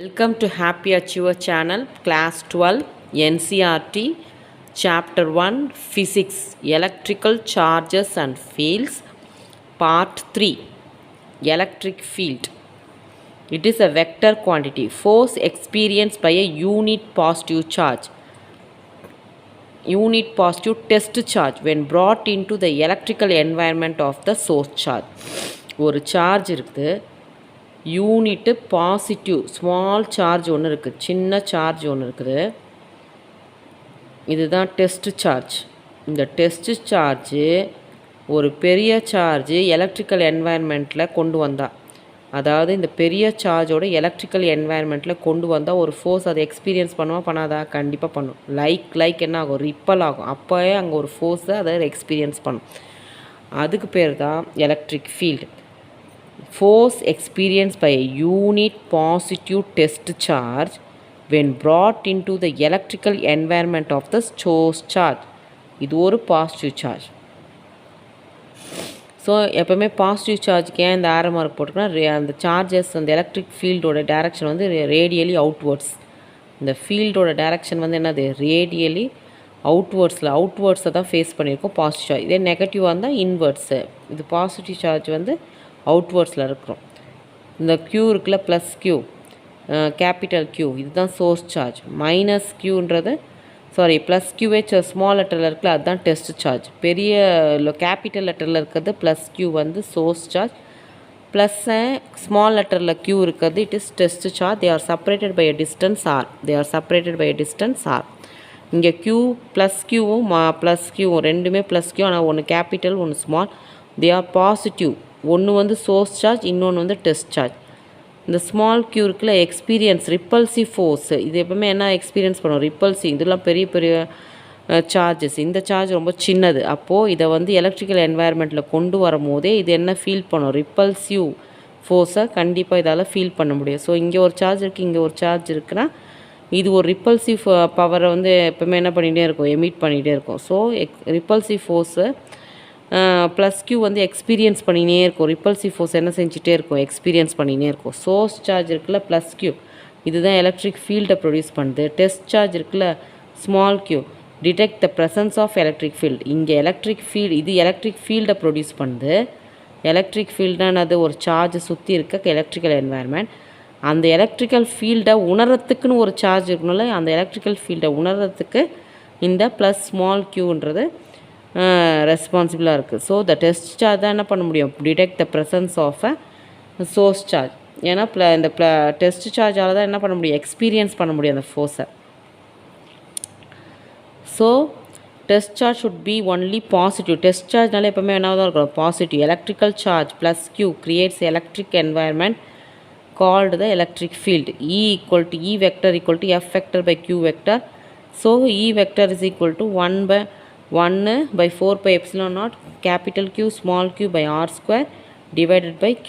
Welcome to Happy Achiever channel, Class 12, NCERT, Chapter 1, Physics, Electrical Charges and Fields, Part 3, Electric Field. It is a vector quantity, force experienced by a unit positive charge, unit positive test charge when brought into the electrical environment of the source charge. ஒரு charge இருக்குது, unit positive small charge ஒன்று இருக்குது, சின்ன charge ஒன்று இருக்குது. இதுதான் test charge. இந்த test charge ஒரு பெரிய சார்ஜு எலக்ட்ரிக்கல் என்வாயர்மெண்ட்டில் கொண்டு வந்தால், அதாவது இந்த பெரிய சார்ஜோட எலக்ட்ரிக்கல் என்வாயர்மெண்ட்டில் கொண்டு வந்தால் ஒரு ஃபோர்ஸ் அதை எக்ஸ்பீரியன்ஸ் பண்ணுவா பண்ணாதா? கண்டிப்பாக பண்ணும். லைக் என்ன ஆகும்? ரிப்பல் ஆகும். அப்போயே அங்கே ஒரு ஃபோர்ஸை அதை எக்ஸ்பீரியன்ஸ் பண்ணும். அதுக்கு பேர் தான் electric field. Force experienced by a unit positive test charge when brought into the electrical environment of the source charge. இது ஒரு பாசிட்டிவ் சார்ஜ். ஸோ எப்போவுமே பாசிட்டிவ் சார்ஜுக்கு ஏன் இந்த ஆரோ மார்க் போட்டுக்கோன்னா, அந்த சார்ஜஸ் அந்த எலக்ட்ரிக் ஃபீல்டோட டைரக்ஷன் வந்து ரேடியலி அவுட்வேர்ட்ஸ். இந்த ஃபீல்டோட டைரக்ஷன் வந்து என்னது? ரேடியலி அவுட்வேர்ட்ஸை தான் ஃபேஸ் பண்ணியிருக்கோம் பாசிட்டிவ் சார்ஜ். இதே நெகட்டிவாக இருந்தால் இன்வெர்ட்ஸு. இது பாசிட்டிவ் சார்ஜ் வந்து அவுட்வேர்ட்ஸில் இருக்கிறோம். இந்த க்யூ இருக்குல்ல, ப்ளஸ் க்யூ, கேபிட்டல் க்யூ, இதுதான் சோர்ஸ் சார்ஜ். மைனஸ் க்யூன்றது ப்ளஸ் க்யூவே ஸ்மால் லெட்டரில் இருக்குல்ல, அதுதான் டெஸ்ட் சார்ஜ். பெரிய கேபிட்டல் லெட்டரில் இருக்கிறது ப்ளஸ் க்யூ வந்து சோர்ஸ் சார்ஜ். ப்ளஸ் ஸ்மால் லெட்டரில் க்யூ இருக்கிறது it is test charge. They are separated by a distance R. இங்கே க்யூ ப்ளஸ் க்யூவும் ரெண்டுமே ப்ளஸ் க்யூ, ஆனால் ஒன்று கேபிட்டல் ஒன்று ஸ்மால். They are positive. ஒன்று வந்து சோர்ஸ் சார்ஜ், இன்னொன்று வந்து டெஸ்ட் சார்ஜ். இந்த ஸ்மால் க்யூ இருக்குல்ல, எக்ஸ்பீரியன்ஸ் ரிப்பல்சிவ் ஃபோர்ஸ். இது எப்பவுமே என்ன எக்ஸ்பீரியன்ஸ் பண்ணும்? ரிப்பல்சிவ். இதெல்லாம் பெரிய பெரிய சார்ஜஸ். இந்த சார்ஜ் ரொம்ப சின்னது. அப்போது இதை வந்து எலக்ட்ரிக்கல் என்வாயர்மெண்ட்டில் கொண்டு வரும் போதே இது என்ன ஃபீல் பண்ணும்? ரிப்பல்சிவ் ஃபோர்ஸை கண்டிப்பாக இதால் ஃபீல் பண்ண முடியும். ஸோ இங்கே ஒரு சார்ஜ் இருக்குது, இங்கே ஒரு சார்ஜ் இருக்குன்னா இது ஒரு ரிப்பல்சிவ் பவரை வந்து எப்பவுமே என்ன பண்ணிகிட்டே இருக்கும்? எமிட் பண்ணிகிட்டே இருக்கும். So repulsive force plus Q வந்து எக்ஸ்பீரியன்ஸ் பண்ணினே இருக்கும். ரிப்பல்சிவ் ஃபோர்ஸ் என்ன செஞ்சுட்டே இருக்கும்? எக்ஸ்பீரியன்ஸ் பண்ணினே இருக்கும். சோர்ஸ் சார்ஜ் இருக்குல்ல, ப்ளஸ் க்யூ, இதுதான் எலக்ட்ரிக் ஃபீல்டை ப்ரொடியூஸ் பண்ணுது. டெஸ்ட் சார்ஜ் இருக்குல்ல, small Q, detect the presence of electric field. இங்கே எலக்ட்ரிக் ஃபீல்டு, இது எலக்ட்ரிக் ஃபீல்டை ப்ரொடியூஸ் பண்ணுது. எலக்ட்ரிக் ஃபீல்டானது ஒரு சார்ஜை சுற்றி இருக்க எலக்ட்ரிக்கல் என்வாயர்மெண்ட். அந்த எலக்ட்ரிக்கல் ஃபீல்டை உணர்றதுக்குன்னு ஒரு சார்ஜ் இருக்கணும்ல, அந்த எலக்ட்ரிக்கல் ஃபீல்டை உணர்றதுக்கு இந்த ப்ளஸ் ஸ்மால் க்யூன்றது ரெஸ்பான்சிபிளாக இருக்குது. ஸோ த டெஸ்ட் சார்ஜ் தான் என்ன பண்ண முடியும்? Detect the presence of a source charge. ஏன்னா இந்த டெஸ்ட் சார்ஜால் தான் என்ன பண்ண முடியும்? எக்ஸ்பீரியன்ஸ் பண்ண முடியும் அந்த ஃபோர்ஸை. So test charge should be only positive. Test சார்ஜ்னால எப்போவுமே என்ன தான் இருக்கணும்? Positive. Electrical charge plus Q creates electric environment called the electric field. E vector equal to F vector by Q vector. So E vector is equal to 1 by 4 pi epsilon naught capital Q small q by r square divided by Q.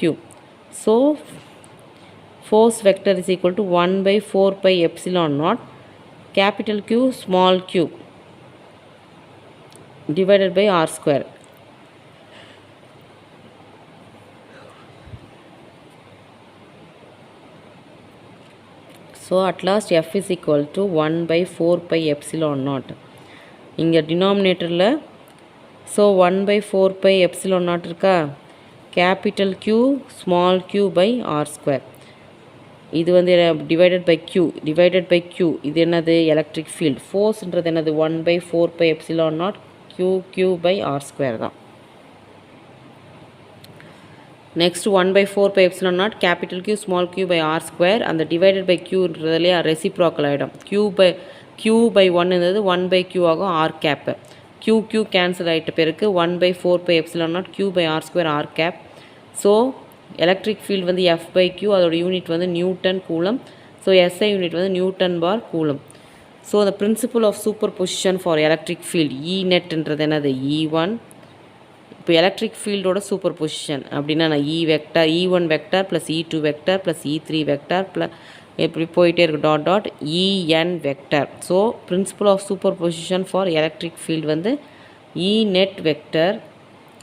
So force vector is equal to 1 by 4 pi epsilon naught capital Q small q divided by r square. So at last F is equal to 1 by 4 pi epsilon naught. இங்கே டினாமினேட்டரில் so 1 by 4 pi epsilon naught இருக்கா, capital Q small q by r square. இது வந்து divided by Q. இது என்னது? Electric field. ஃபோர்ஸ்ன்றது என்னது? 1 by 4 pi epsilon naught Q by r square தான். Next 1 by 4 pi epsilon naught capital Q small q by r square. அந்த divided by Qன்றதுலேயே reciprocal ஆகிடும். Q by 1 இருந்தது 1 by Q ஆகும், r gap. Q cancel ஆகிட்ட பிறகு 1 by 4 pi epsilon naught Q by r square r cap. So electric field வந்து F by Q, அதோட unit வந்து newton coulomb. So SI unit வந்து newton per coulomb. So the principle of superposition for electric field E netன்றது என்னது? E1. இப்போ electric ஃபீல்டோட super position அப்படின்னா நான் E1 vector plus E2 vector plus E3 vector plus இப்படி போயிட்டே இருக்குது dot En vector. So principle of super position for electric field வந்து E net vector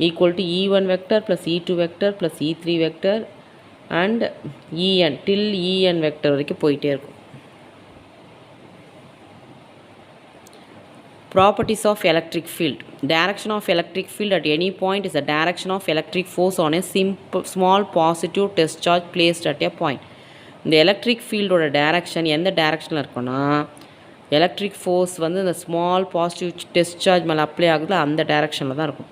equal to E1 vector plus E2 vector plus E3 vector and en till en vector வரைக்கும் போயிட்டே இருக்கும். Properties of electric field. Direction of electric field at any point is the direction of electric force on a small positive test charge placed at a point. இந்த electric ஃபீல்டோட direction எந்த டைரக்ஷனில் இருக்குன்னா electric force வந்து இந்த small positive test charge மேலே apply ஆகுதுல அந்த டைரக்ஷனில் தான் இருக்கும்.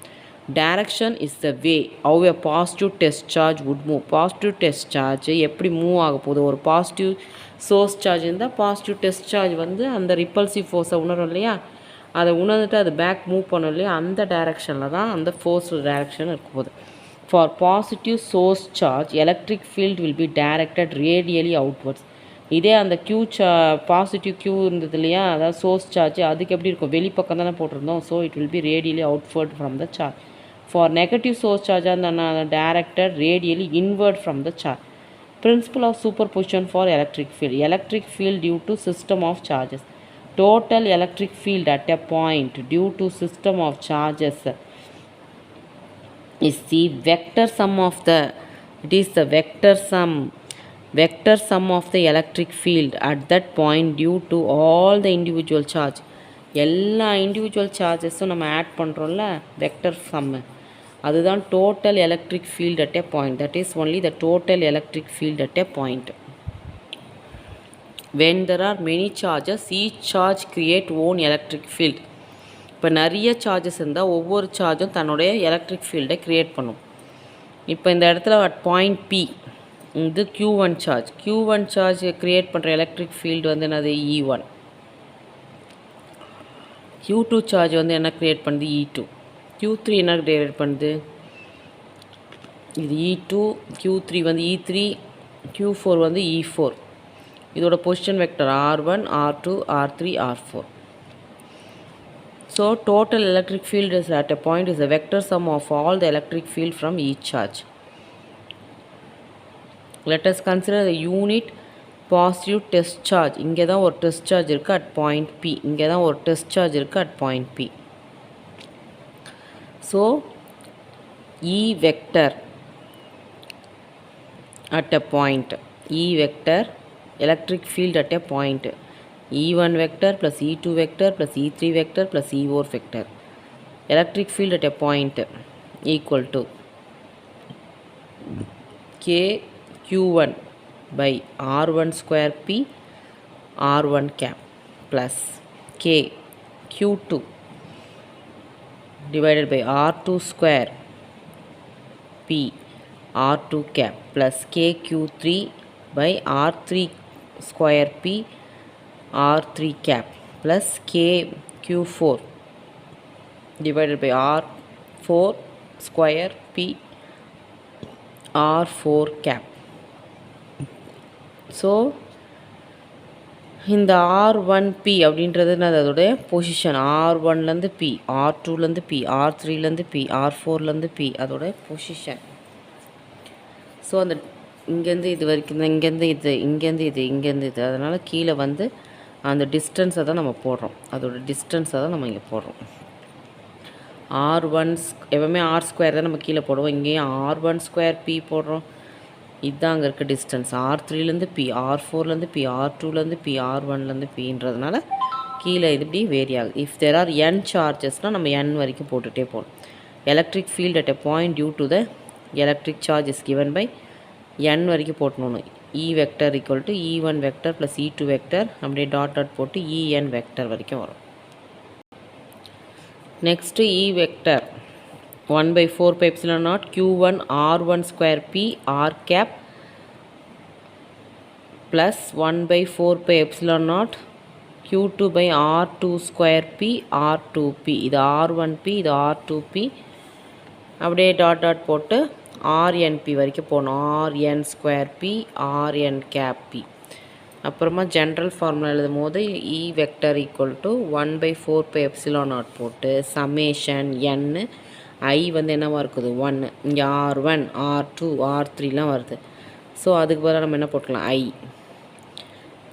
Direction is the way how a positive test charge would move. Positive test charge எப்படி மூவ் ஆக போகுது, ஒரு பாசிட்டிவ் சோர்ஸ் சார்ஜ் இருந்தால் பாசிட்டிவ் டெஸ்ட் சார்ஜ் வந்து அந்த ரிப்பல்சிவ் ஃபோர்ஸை உணரும் இல்லையா, அதை உணர்ந்துட்டு அது பேக் மூவ் பண்ணும் இல்லையா, அந்த டைரக்ஷனில் தான் அந்த ஃபோர்ஸ் டைரக்ஷன் இருக்கும் போது. For positive source charge electric field will be directed radially outwards. இதே அந்த பாசிட்டிவ் க்யூ இருந்தது இல்லையா, அதாவது சோர்ஸ் சார்ஜ், அதுக்கு எப்படி இருக்கும், வெளிப்பக்கம் தானே போட்டிருந்தோம். So it will be radially outward from the charge. For negative source சார்ஜாக இருந்தால் directed radially inward from the charge. Principle of super position for electric field. Electric field due to system of charges. Total electric field at a point due to system of charges is the vector sum of the vector sum of the electric field at that point due to all the individual charge. எல்லா individual சார்ஜஸும் நம்ம add பண்ணுறோம்ல, vector சம்மு, அதுதான் total electric field at a point. That is only the total electric field at a point. when there are many charges each charge create own electric field. இப்போ நிறைய charges இருந்தால் ஒவ்வொரு சார்ஜும் தன்னுடைய electric ஃபீல்டை create பண்ணும். இப்போ இந்த இடத்துல அட் பாயிண்ட் பி இது Q1 charge. Q1 charge create பண்ணுற எலக்ட்ரிக் ஃபீல்டு வந்து என்னது E1. Q2 சார்ஜ் வந்து என்ன க்ரியேட் பண்ணுது E2. Q3 என்ன க்ரியேட் பண்ணுது, இது E2. Q3 வந்து E3. Q4 வந்து E4. இதோட position vector R1, R2, R3, R4. So total electric field is at a point is a vector sum of all the electric field from each charge. Let us consider the unit positive test charge. இங்கே தான் ஒரு test charge இருக்குது at point P. இங்கே தான் ஒரு test charge இருக்குது at point P. So E vector at a point, E vector electric field at a point, E1 vector plus E2 vector plus E3 vector plus E4 vector. Electric field at a point equal to KQ1 by R1 square P R1 cap plus KQ2 divided by R2 square P R2 cap plus KQ3 by R3 square P R3 cap plus KQ4 divided by R4 square P R4 cap. So இந்த R1P அப்படின்றது அதோடைய position. R1லேருந்து P, R2லேருந்து P, R3லேருந்து P, R4லேருந்து P அதோட position. So அந்த இங்கேருந்து இது வரைக்கும், இங்கேருந்து இது, இங்கேருந்து இது, இங்கேருந்து இது, அதனால் கீழே வந்து அந்த டிஸ்டன்ஸை தான் நம்ம போடுறோம், அதோட டிஸ்டன்ஸை தான் நம்ம இங்கே போடுறோம். R1 எப்பவுமே R ஸ்கொயர் தான் நம்ம கீழே போடுவோம், இங்கேயும் R1 ஸ்கொயர் P போடுறோம். இதுதான் அங்கே இருக்க டிஸ்டன்ஸ். R3லேருந்து P, R4லேருந்து P, R2லேருந்து P, R1லேருந்து Pன்றதுனால கீழே இது இப்படி வேரி ஆகுது. இஃப் தேர் ஆர் n சார்ஜஸ்னால் நம்ம n வரைக்கும் போட்டுகிட்டே போகணும். Electric field at a point due to the electric charge is given by n வரைக்கும் போட்டணும். E vector equal to E1 vector plus E2 vector அப்படியே டாட் டாட் போட்டு En வெக்டர் வரைக்கும் வரும். Next E vector 1/4 pi epsilon naught Q1 R1 square P R cap plus 1/4 pi epsilon naught Q2 by R2 square P R2P. இது R1P, இது R2P. அப்படியே dot dot போட்டு RNP வரைக்கும் போகணும். RN square P RN cap P. அப்புறமா general formula எழுதும் போது E vector equal to 1/4 pi epsilon naught போட்டு சமேஷன் n I வந்து என்னவாக இருக்குது 1, இங்கே R1 R2 R3லாம் வருது. ஸோ அதுக்கு பதிலாக நம்ம என்ன போட்டுக்கலாம் I.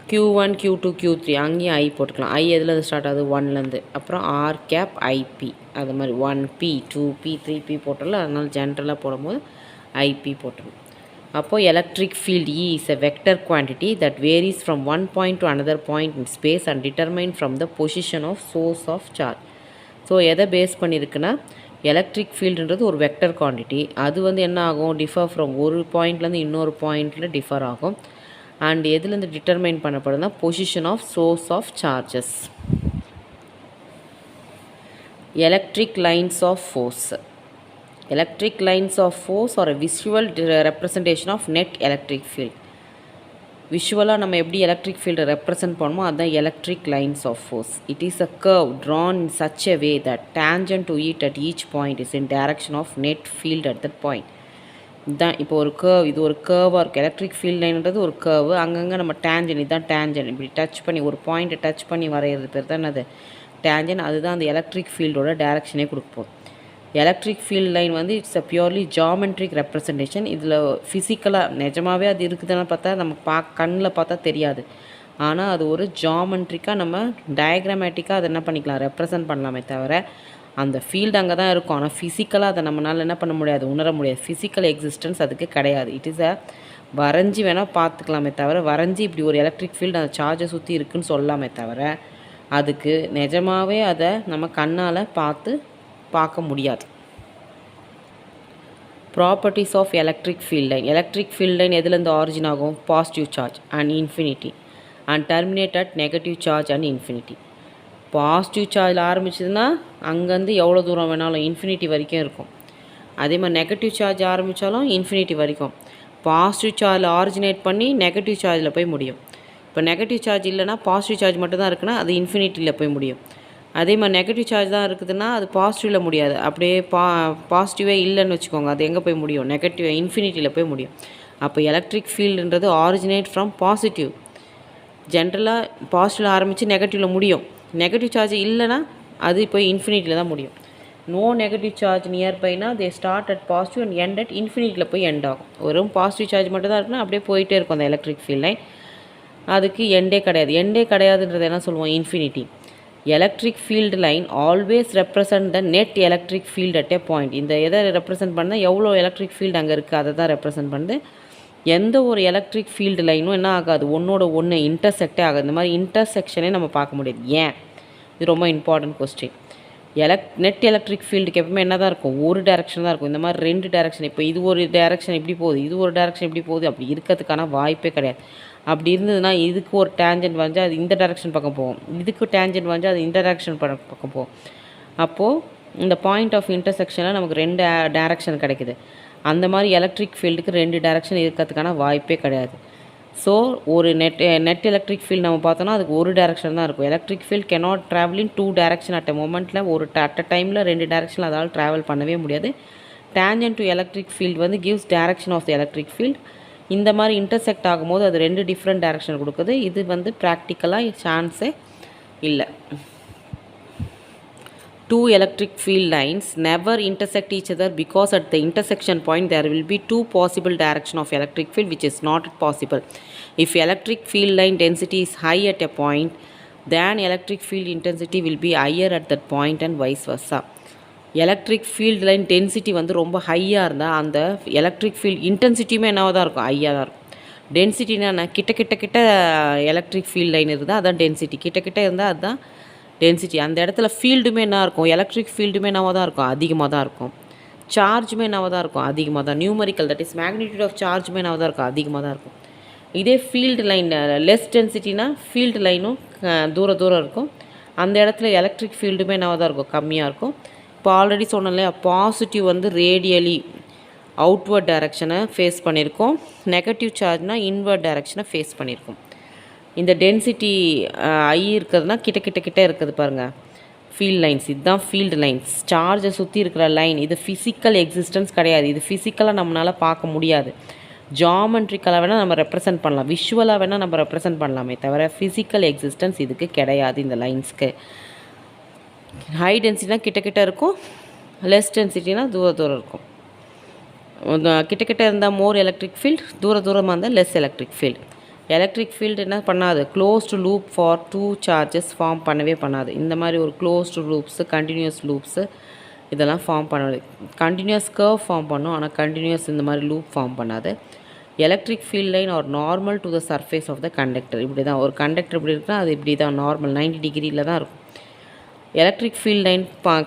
Q1 Q2 Q3 அங்கேயும் I போட்டுக்கலாம். I எதுலேருந்து ஸ்டார்ட் ஆகுது 1லேருந்து. அப்புறம் R கேப் IP அது மாதிரி 1P 2P 3P போட்டுடலாம். அதனால் ஜென்ரலாக போடும்போது IP போட்டுடலாம். அப்போது electric field E is a vector quantity that varies from one point to another point in space and determined from the position of source of charge. So எதை base பண்ணியிருக்குன்னா electric ஃபீல்டுன்றது ஒரு vector quantity. அது வந்து என்ன ஆகும், differ from ஒரு பாயிண்ட்லேருந்து இன்னொரு பாயிண்டில் டிஃபர் ஆகும். அண்ட் எதுலேருந்து டிட்டர்மைன் பண்ணப்படுதுன்னா position of source of charges. Electric lines of force. Electric lines of force are a visual representation of net electric field. விஷுவலாக நம்ம எப்படி எலக்ட்ரிக் ஃபீல்டை ரெப்ரசன்ட் பண்ணுமோ அதுதான் electric lines of force. It is a curve drawn in such a way that tangent to it at each point is in direction of net field at that point. இதுதான் இப்போ ஒரு curve, இது ஒரு கர்வாக இருக்குது. Electric field லைன்ன்றது ஒரு curve. அங்கங்கே நம்ம டேஞ்சன், இதுதான் டேஞ்சன், இப்படி டச் பண்ணி ஒரு பாயிண்ட்டை டச் பண்ணி வரைகிறது பேர் தான் அது டேஞ்சன். அதுதான் அந்த எலக்ட்ரிக் ஃபீல்டோட டேரக்ஷனே கொடுப்போம். எலக்ட்ரிக் ஃபீல்ட் லைன் வந்து it's a purely geometric representation. இதில் ஃபிசிக்கலாக நிஜமாகவே அது இருக்குதுன்னு பார்த்தா நம்ம கண்ணில் பார்த்தா தெரியாது. ஆனால் அது ஒரு ஜாமெட்ரிக்காக நம்ம டயக்ராமேட்டிக்காக அதை என்ன பண்ணிக்கலாம், ரெப்ரசன்ட் பண்ணலாமே தவிர அந்த ஃபீல்டு அங்கே தான் இருக்கும். ஆனால் ஃபிசிக்கலாக அதை நம்மளால் என்ன பண்ண முடியாது, உணர முடியாது. ஃபிசிக்கல் எக்ஸிஸ்டன்ஸ் அதுக்கு கிடையாது. இட் இஸ் அ வரைஞ்சி வேணால் பார்த்துக்கலாமே தவிர வரைஞ்சி இப்படி ஒரு எலக்ட்ரிக் ஃபீல்டு அந்த சார்ஜை சுற்றி இருக்குதுன்னு சொல்லலாமே தவிர அதுக்கு நிஜமாகவே அதை நம்ம கண்ணால் பார்க்க முடியாது. Properties of electric field line. Electric field line எதுலேருந்து ஆரிஜின் ஆகும், positive charge and infinity and terminate at negative charge and infinity. Positive சார்ஜில் ஆரம்பிச்சதுன்னா அங்கேருந்து எவ்வளோ தூரம் வேணாலும் இன்ஃபினிட்டி வரைக்கும் இருக்கும். அதே மாதிரி நெகட்டிவ் சார்ஜ் ஆரம்பித்தாலும் இன்ஃபினிட்டி வரைக்கும். பாசிட்டிவ் சார்ஜில் ஆரிஜினேட் பண்ணி நெகட்டிவ் சார்ஜில் போய் முடியும். இப்போ நெகட்டிவ் சார்ஜ் இல்லைனா பாசிட்டிவ் சார்ஜ் மட்டும் தான் இருக்குன்னா அது இன்ஃபினிட்டியில் போய் முடியும். அதே மாதிரி நெகட்டிவ் சார்ஜ் தான் இருக்குதுன்னா அது பாசிட்டிவில் முடியாது. அப்படியே பாசிட்டிவே இல்லைன்னு வச்சுக்கோங்க, அது எங்கே போய் முடியும், நெகட்டிவ் இன்ஃபினிட்டியில் போய் முடியும். அப்போ எலக்ட்ரிக் ஃபீல்டுன்றது ஆரிஜினேட் ஃப்ரம் பாசிட்டிவ். ஜென்ரலாக பாசிட்டிவில் ஆரம்பித்து நெகட்டிவில் முடியும். நெகட்டிவ் சார்ஜ் இல்லைன்னா அது போய் இன்ஃபினிட்டியில் தான் முடியும். நோ நெகட்டிவ் சார்ஜ் நியர்பைனா they start at positive and end at இன்ஃபினிட்டியில் போய் எண்ட் ஆகும். வெறும் பாசிட்டிவ் சார்ஜ் மட்டும் தான் இருக்குன்னா அப்படியே போயிட்டே இருக்கும் அந்த எலக்ட்ரிக் ஃபீல்ட் லைன். அதுக்கு எண்டே கிடையாது. எண்டே கிடையாதுன்றது என்ன சொல்லுவோம், infinity. Electric field line always represent the net electric field at a point. இந்த எதை ரெப்ரசன்ட் பண்ணால் எவ்வளோ எலக்ட்ரிக் ஃபீல்டு அங்கே இருக்குது அதை தான் ரெப்ரசன்ட் பண்ணுது. எந்த ஒரு எலக்ட்ரிக் ஃபீல்டு லைனும் என்ன ஆகாது, ஒன்றோட ஒன்று இன்டர்செக்டே ஆகாது. இந்த மாதிரி இன்டர்செக்ஷனே நம்ம பார்க்க முடியாது. ஏன், இது ரொம்ப இம்பார்ட்டன்ட் கொஸ்டின். நெட் எலக்ட்ரிக் ஃபீல்டுக்கு எப்பவுமே என்ன தான் இருக்கும், ஒரு டேரெக்ஷன் தான் இருக்கும். இந்த மாதிரி ரெண்டு டேரெக்ஷன், இப்போ இது ஒரு டேரெக்ஷன் இப்படி போகுது, இது ஒரு டேரெக்ஷன் இப்படி போகுது, அப்படி இருக்கிறதுக்கான வாய்ப்பே கிடையாது. அப்படி இருந்ததுன்னா இதுக்கு ஒரு டேஞ்சன்ட் வந்தால் அது இந்த டேரெக்ஷன் பக்கம் போகும், இதுக்கு டேஞ்சன்ட் வந்தால் அது இந்த டேரெக்ஷன் பக்கம் போகும். அப்போது இந்த பாயிண்ட் ஆஃப் இன்டர்செக்ஷனில் நமக்கு ரெண்டு டேரெக்ஷன் கிடைக்குது. அந்த மாதிரி எலக்ட்ரிக் ஃபீல்டுக்கு ரெண்டு டேரெக்ஷன் இருக்கிறதுக்கான வாய்ப்பே கிடையாது. ஸோ ஒரு நெட் எலக்ட்ரிக் ஃபீல்டு நம்ம பார்த்தோன்னா அதுக்கு ஒரு டேரெக்ஷன் தான் இருக்கும். Electric field cannot travel in 2 direction at a மொமெண்ட்டில் அட் அ டைமில் ரெண்டு டேரெக்ஷனில் அதால் ட்ராவல் பண்ணவே முடியாது. டேஞ்சன்ட் டு எலக்ட்ரிக் ஃபீல்டு வந்து gives direction of the electric field. இந்த மாதிரி இன்டர்செக்ட் ஆகும்போது அது ரெண்டு டிஃப்ரெண்ட் டேரெக்ஷன் கொடுக்குது. இது வந்து ப்ராக்டிக்கலாக சான்ஸே இல்லை. Two electric field lines never intersect each other because at the intersection point there will be two possible direction of electric field, which is not possible. If electric field line density is high at a point, then electric field intensity will be higher at that point and vice versa. Electric field line density வந்து ரொம்ப ஹையாக இருந்தால் அந்த electric field இன்டென்சிட்டியுமே என்னவாக தான் இருக்கும், ஹையாக தான் இருக்கும். டென்சிட்டினா கிட்ட எலக்ட்ரிக் ஃபீல்ட் லைன் இருந்தால் அதுதான் டென்சிட்டி, கிட்ட இருந்தால் அதுதான் டென்சிட்டி. அந்த இடத்துல ஃபீல்டுமே என்ன இருக்கும், எலக்ட்ரிக் ஃபீல்டுமே என்னவாக தான் இருக்கும், அதிகமாக தான் இருக்கும். சார்ஜுமே என்னவாக தான் இருக்கும், அதிகமாக தான். Numerical that is magnitude of சார்ஜுமே என்னவாக தான் இருக்கும், அதிகமாக தான் இருக்கும். இதே ஃபீல்டு லைன் லெஸ் டென்சிட்டினா ஃபீல்டு லைனும் தூரம் இருக்கும். அந்த இடத்துல எலக்ட்ரிக் ஃபீல்டுமே என்னவாக தான் இருக்கும், கம்மியாக இருக்கும். இப்போ ஆல்ரெடி சொன்னோம் இல்லையா, பாசிட்டிவ் வந்து ரேடியலி அவுட்வர்ட் டைரக்ஷனை ஃபேஸ் பண்ணியிருக்கோம், நெகட்டிவ் சார்ஜ்னால் இன்வர்ட் டைரக்ஷனை ஃபேஸ் பண்ணியிருக்கோம். இந்த டென்சிட்டி ஐ இருக்கிறதுனா கிட்ட இருக்குது பாருங்கள் ஃபீல்ட் லைன்ஸ். இதுதான் ஃபீல்டு லைன்ஸ், சார்ஜை சுற்றி இருக்கிற லைன். இது ஃபிசிக்கல் எக்ஸிஸ்டன்ஸ் கிடையாது. இது ஃபிசிக்கலாக நம்மளால் பார்க்க முடியாது. ஜாமெட்ரிக்கலாக வேணால் நம்ம ரெப்ரசன்ட் பண்ணலாம், விஷுவலாக வேணால் நம்ம ரெப்ரசன்ட் பண்ணலாமே தவிர ஃபிசிக்கல் எக்ஸிஸ்டன்ஸ் இதுக்கு கிடையாது இந்த லைன்ஸ்க்கு. ஹை டென்சிட்டினா கிட்ட இருக்கும், லெஸ் டென்சிட்டினா தூரம் இருக்கும். கிட்ட இருந்தால் மோர் எலக்ட்ரிக் ஃபீல்டு, தூரமாக இருந்தால் less electric field. Electric field என்ன பண்ணாது, closed loop for two charges form பண்ணவே பண்ணாது. இந்த மாதிரி ஒரு க்ளோஸ்டு லூப்ஸு, கண்டினியூஸ் லூப்ஸு இதெல்லாம் ஃபார்ம் பண்ணாது. கண்டினியூஸ் கர்வ் ஃபார்ம் பண்ணும், ஆனால் கண்டினியூஸ் இந்த மாதிரி லூப் ஃபார்ம் பண்ணாது. Electric field line are normal to the surface of the conductor. இப்படி தான் ஒரு கண்டக்டர் இப்படி இருக்குன்னா அது இப்படி தான் நார்மல் 90 டிகிரியில் தான் இருக்கும். எலக்ட்ரிக் ஃபீல்ட் லைன்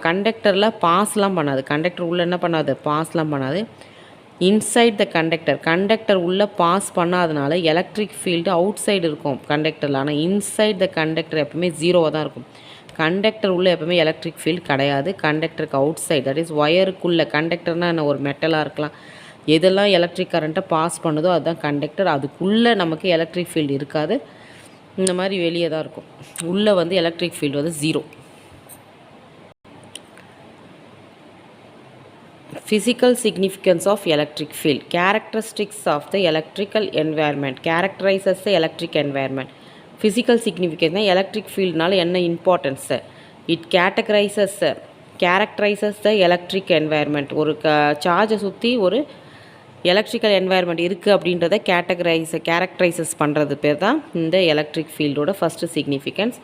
கண்டக்டரில் பாஸ்லாம் பண்ணாது. கண்டக்டர் உள்ளே என்ன பண்ணாது, பாஸ்லாம் பண்ணாது. இன்சைட் த கண்டக்டர் உள்ளே பாஸ் பண்ணாதனால எலக்ட்ரிக் ஃபீல்டு அவுட் சைடு இருக்கும் கண்டக்டரில். ஆனால் இன்சைட் த கண்டக்டர் எப்பவுமே ஜீரோவாக தான் இருக்கும். கண்டக்டர் உள்ளே எப்பவுமே எலக்ட்ரிக் ஃபீல்டு கிடையாது. கண்டக்டருக்கு அவுட் சைடு, தட் இஸ் ஒயருக்குள்ளே. கண்டக்டர்னால் என்ன, ஒரு மெட்டலாக இருக்கலாம். எதெல்லாம் எலக்ட்ரிக் கரண்ட்டை பாஸ் பண்ணுதோ அதுதான் கண்டக்டர். அதுக்குள்ளே நமக்கு எலக்ட்ரிக் ஃபீல்டு இருக்காது, இந்த மாதிரி வெளியே தான் இருக்கும். உள்ளே வந்து எலக்ட்ரிக் ஃபீல்டு வந்து zero. Physical significance of electric field. Characteristics of the electrical environment. Characterizes the electric environment. Physical significance na electric field naala enna importance. It characterizes the electric environment. ஒரு சார்ஜை சுற்றி ஒரு எலக்ட்ரிக்கல் என்வாயர்மெண்ட் இருக்குது அப்படின்றத கேரக்டரைசஸ் பண்ணுறது பேர் தான் இந்த எலக்ட்ரிக் ஃபீல்டோட ஃபஸ்ட்டு சிக்னிஃபிகன்ஸ்.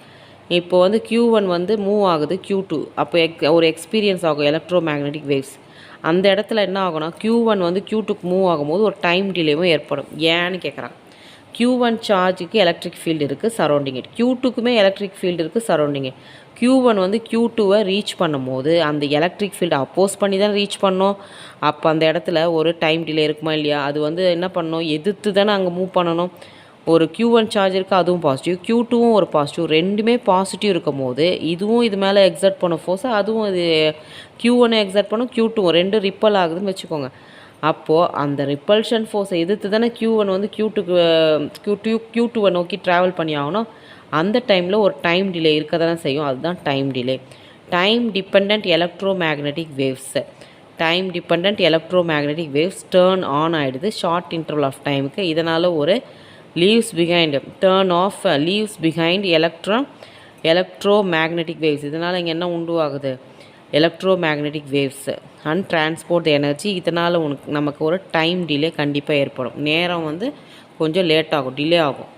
இப்போது வந்து Q1 வந்து மூவ் ஆகுது Q2, அப்போ ஒரு எக்ஸ்பீரியன்ஸ் ஆகும் எலக்ட்ரோ மேக்னெட்டிக் வேவ்ஸ். அந்த இடத்துல என்ன ஆகும்னா Q1 வந்து Q2க்கு மூவ் ஆகும்போது ஒரு டைம் டிலேவும் ஏற்படும். ஏன்னு கேட்குறாங்க. Q1 சார்ஜுக்கு எலக்ட்ரிக் ஃபீல்டு இருக்குது சரௌண்டிங் இட், Q2க்குமே எலக்ட்ரிக் ஃபீல்டு இருக்குது சரௌண்டிங் இட். Q1 வந்து Q2வை ரீச் பண்ணும்போது அந்த எலக்ட்ரிக் ஃபீல்டு அப்போஸ் பண்ணி தான் ரீச் பண்ணோம். அப்போ அந்த இடத்துல ஒரு டைம் டிலே இருக்குமா இல்லையா, அது வந்து என்ன பண்ணணும், எதிர்த்து தானே அங்கே மூவ் பண்ணணும். ஒரு Q1 சார்ஜ் இருக்குது, அதுவும் பாசிட்டிவ், Q2வும் ஒரு பாசிட்டிவ், ரெண்டுமே பாசிட்டிவ் இருக்கும் போது இதுவும் இது மேலே எக்ஸர்ட் பண்ண ஃபோர்ஸ், அதுவும் இது Q1 எக்ஸர்ட் பண்ணும், Q2 ரெண்டு ரிப்பல் ஆகுதுன்னு வச்சுக்கோங்க. அப்போது அந்த ரிப்பல்ஷன் ஃபோர்ஸை எதிர்த்து தானே Q1 வந்து Q2வை நோக்கி ட்ராவல் பண்ணி ஆகணும். அந்த டைமில் ஒரு டைம் டிலே இருக்க தானே செய்யும், அதுதான் time delay. Time depend electromagnetic waves turn on ஆகிடுது ஷார்ட் இன்டர்வல் ஆஃப் டைமுக்கு. இதனால் ஒரு leaves behind electromagnetic waves. இதனால் இங்கே என்ன உண்டுவாகுது, electromagnetic waves and transport energy. இதனால் நமக்கு ஒரு டைம் டிலே கண்டிப்பாக ஏற்படும். நேரம் வந்து கொஞ்சம் லேட் ஆகும், டிலே ஆகும்.